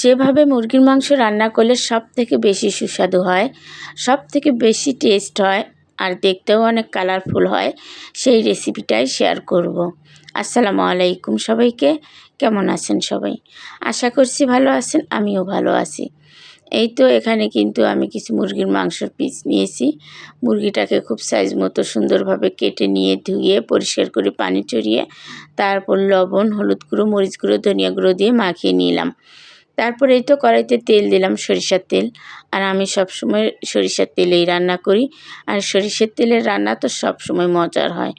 যেভাবে মুরগির মাংস রান্না করলে সবথেকে বেশি সুস্বাদু হয়, সবথেকে বেশি টেস্ট হয় আর দেখতেও অনেক কালারফুল হয়, সেই রেসিপিটাই শেয়ার করব। আসসালামু আলাইকুম সবাইকে, কেমন আছেন সবাই? আশা করছি ভালো আছেন, আমিও ভালো আছি। এই তো এখানে কিন্তু আমি কিছু মুরগির মাংসের পিস নিয়েছি। মুরগিটাকে খুব সাইজ মতো সুন্দরভাবে কেটে নিয়ে ধুয়ে পরিষ্কার করে পানি ঝরিয়ে তারপর লবণ, হলুদ গুঁড়ো, মরিচ গুঁড়ো, ধনিয়া গুঁড়ো দিয়ে মাখিয়ে নিলাম। তারপরে এই তো কড়াইতে তেল দিলাম, সরিষার তেল। আর আমি সবসময় সরিষার তেলেই রান্না করি। আর সরিষার তেলের রান্না তো সবসময় মজার হয়,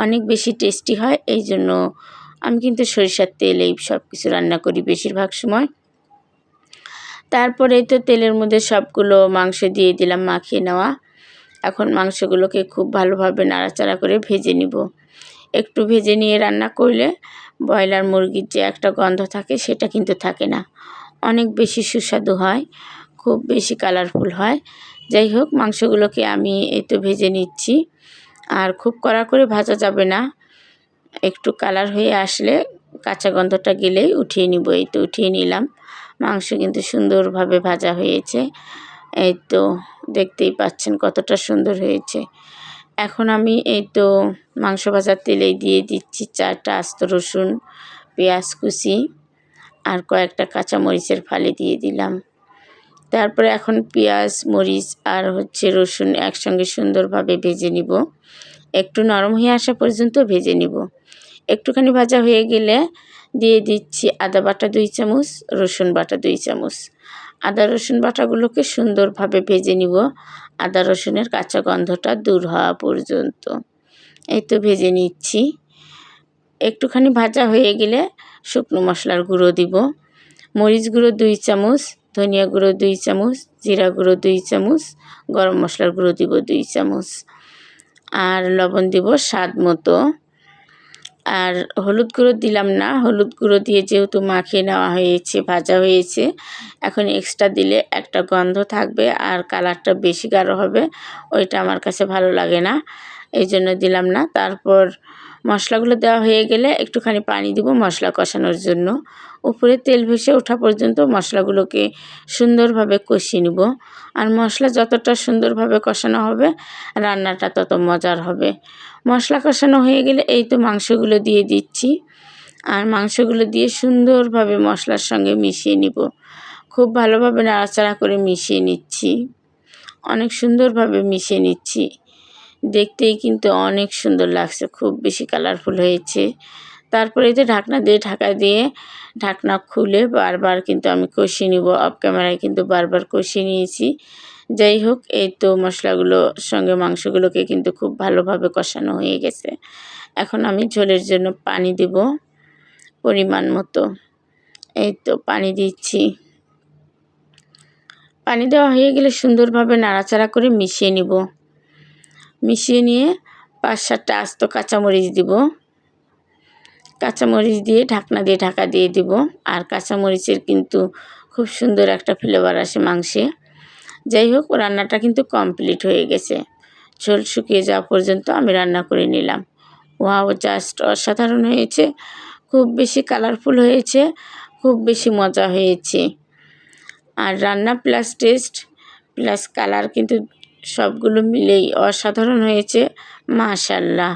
অনেক বেশি টেস্টি হয়। এই জন্য আমি কিন্তু সরিষার তেলেই সব কিছু রান্না করি বেশিরভাগ সময়। তারপরে তো তেলের মধ্যে সবগুলো মাংস দিয়ে দিলাম মাখিয়ে নেওয়া। এখন মাংসগুলোকে খুব ভালোভাবে নাড়াচাড়া করে ভেজে নিব। একটু ভেজে নিয়ে রান্না করলে ব্রয়লার মুরগির যে একটা গন্ধ থাকে সেটা কিন্তু থাকে না, অনেক বেশি সুস্বাদু হয়, খুব বেশি কালারফুল হয়। যাই হোক, মাংসগুলোকে আমি এই তো ভেজে নিচ্ছি। আর খুব কড়া করে ভাজা যাবে না, একটু কালার হয়ে আসলে কাঁচা গন্ধটা গেলেই উঠিয়ে নিব। এই তো উঠিয়ে নিলাম। মাংস কিন্তু সুন্দরভাবে ভাজা হয়েছে, এই তো দেখতেই পাচ্ছেন কতটা সুন্দর হয়েছে। এখন আমি এই তো মাংস ভাজার তেলেই দিয়ে দিচ্ছি 4টা আস্ত রসুন, পেঁয়াজ কুচি আর কয়েকটা কাঁচামরিচের ফালি দিয়ে দিলাম। তারপরে এখন পেঁয়াজ, মরিচ আর রসুন একসঙ্গে সুন্দরভাবে ভেজে নিব। একটু নরম হয়ে আসা পর্যন্ত ভেজে নিব। একটুখানি ভাজা হয়ে গেলে দিয়ে দিচ্ছি আদা বাটা 2 চামচ, রসুন বাটা 2 চামচ। আদা রসুন বাটাগুলোকে সুন্দরভাবে ভেজে নিব, আদা রসুনের কাঁচা গন্ধটা দূর হওয়া পর্যন্ত। এই তো ভেজে নিচ্ছি। একটুখানি ভাজা হয়ে গেলে শুকনো মশলার গুঁড়ো দিব। মরিচ গুঁড়ো 2 চামচ, ধনিয়া গুঁড়ো 2 চামচ, জিরা গুঁড়ো 2 চামচ, গরম মশলার গুঁড়ো দিব 2 চামচ, আর লবণ দিব স্বাদ মতো। আর হলুদ গুঁড়ো দিলাম না, হলুদ গুঁড়ো দিয়ে যেহেতু মাখিয়ে নেওয়া হয়েছে, ভাজা হয়েছে, এখন এক্সট্রা দিলে একটা গন্ধ থাকবে আর কালারটা বেশি গাঢ় হবে, ওইটা আমার কাছে ভালো লাগে না, এই জন্য দিলাম না। তারপর মশলাগুলো দেওয়া হয়ে গেলে একটুখানি পানি দিব মশলা কষানোর জন্য। উপরে তেল ভেসে ওঠা পর্যন্ত মশলাগুলোকে সুন্দরভাবে কষিয়ে নিব। আর মশলা যতটা সুন্দরভাবে কষানো হবে রান্নাটা তত মজার হবে। মশলা কষানো হয়ে গেলে এই তো মাংসগুলো দিয়ে দিচ্ছি। আর মাংসগুলো দিয়ে সুন্দরভাবে মশলার সঙ্গে মিশিয়ে নিব। খুব ভালোভাবে নাড়াচাড়া করে মিশিয়ে নিচ্ছি, অনেক সুন্দরভাবে মিশিয়ে নিচ্ছি। দেখতেই কিন্তু অনেক সুন্দর লাগছে, খুব বেশি কালারফুল হয়েছে। তারপরে এই যে ঢাকা দিয়ে ঢাকনা খুলে বারবার কিন্তু আমি কষিয়ে নিব। অফ ক্যামেরায় কিন্তু বারবার কষিয়ে নিয়েছি। যাই হোক, এই তো মশলাগুলোর সঙ্গে মাংসগুলোকে কিন্তু খুব ভালোভাবে কষানো হয়ে গেছে। এখন আমি ঝোলের জন্য পানি দেব পরিমাণ মতো। এই তো পানি দিচ্ছি। পানি দেওয়া হয়ে গেলে সুন্দরভাবে নাড়াচাড়া করে মিশিয়ে নিব। মিশিয়ে নিয়ে 5-7টা আস্ত কাঁচামরিচ দিব। কাঁচামরিচ দিয়ে ঢাকা দিয়ে দিব। আর কাঁচামরিচের কিন্তু খুব সুন্দর একটা ফ্লেভার আসে মাংসে। যাই হোক, রান্নাটা কিন্তু কমপ্লিট হয়ে গেছে। ঝোল শুকিয়ে যাওয়া পর্যন্ত আমি রান্না করে নিলাম। ওয়াও, জাস্ট অসাধারণ হয়েছে, খুব বেশি কালারফুল হয়েছে, খুব বেশি মজা হয়েছে। আর রান্না প্লাস টেস্ট প্লাস কালার কিন্তু সবগুলো মিলেই অসাধারণ হয়েছে, মাশাআল্লাহ।